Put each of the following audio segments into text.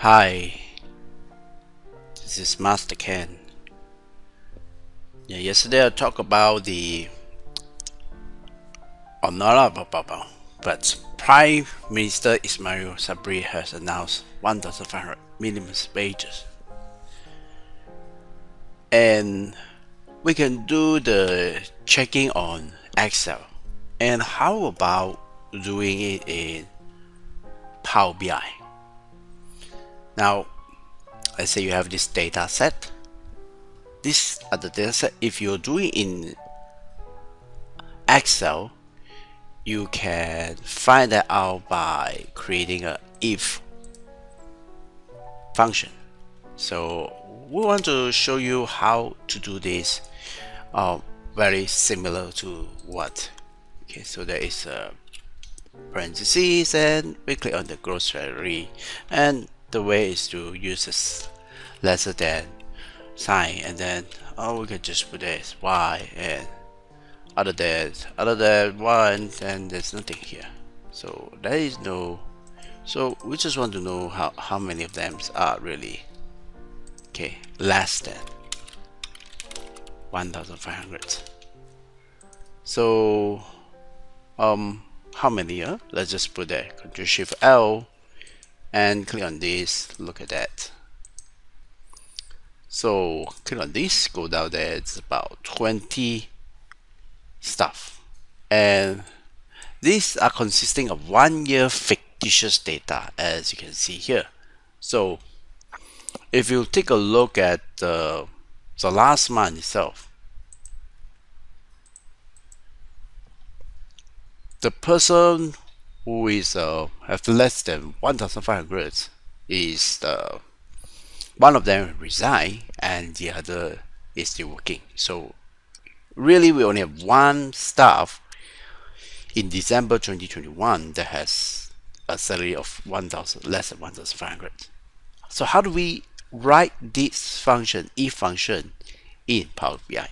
Hi, this is Master Ken. Yesterday I talked about but Prime Minister Ismail Sabri has announced 1,500 minimum wages, and we can do the checking on Excel. And how about doing it in Power BI? Now, let's say you have this data set. These are the data set. If you're doing in Excel, you can find that out by creating a if function. So we want to show you how to do this, very similar to what. Okay, so there is a parentheses and we click on the gross salary, and the way is to use this lesser than sign, and then we can just put this y, and other than one, and there's nothing here, so there is no. So we just want to know how many of them are really less than 1,500. So how many? Let's just put that Ctrl Shift L and click on this. Look at that. So click on this, go down there, it's about 20 stuff, and these are consisting of 1 year fictitious data, as you can see here. So if you take a look at the last month itself, the person who is have less than 1,500 is one of them resigned and the other is still working. So really we only have one staff in December 2021 that has a salary of less than 1,500. So how do we write this function, if function, in Power BI?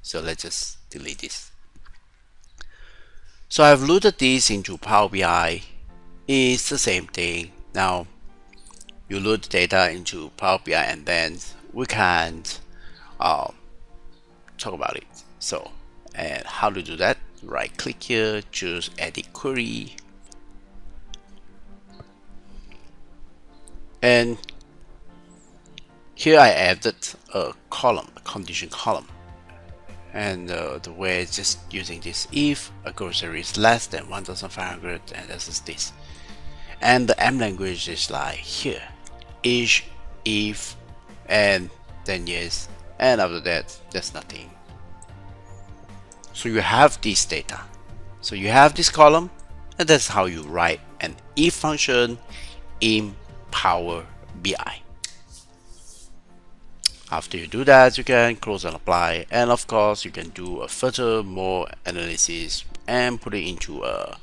So let's just delete this. So I've loaded this into Power BI. It's the same thing. Now you load the data into Power BI and then we can talk about it. So, and how to do that? Right click here, choose edit query, and here I added a column, a condition column, and the way it's just using this if a grocery is less than 1,500, and this is this, and the M language is like here, if, and then yes, and after that there's nothing. So you have this data, so you have this column, and that's how you write an if function in Power BI. After you do that, you can close and apply, and of course you can do a further more analysis and put it into a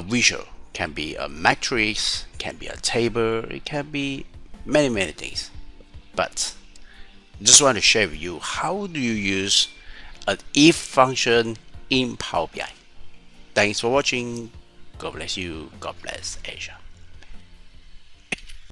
visual. Can be a matrix, can be a table, it can be many things, but just want to share with you how do you use an if function in Power BI. Thanks for watching. God bless you. God bless Asia.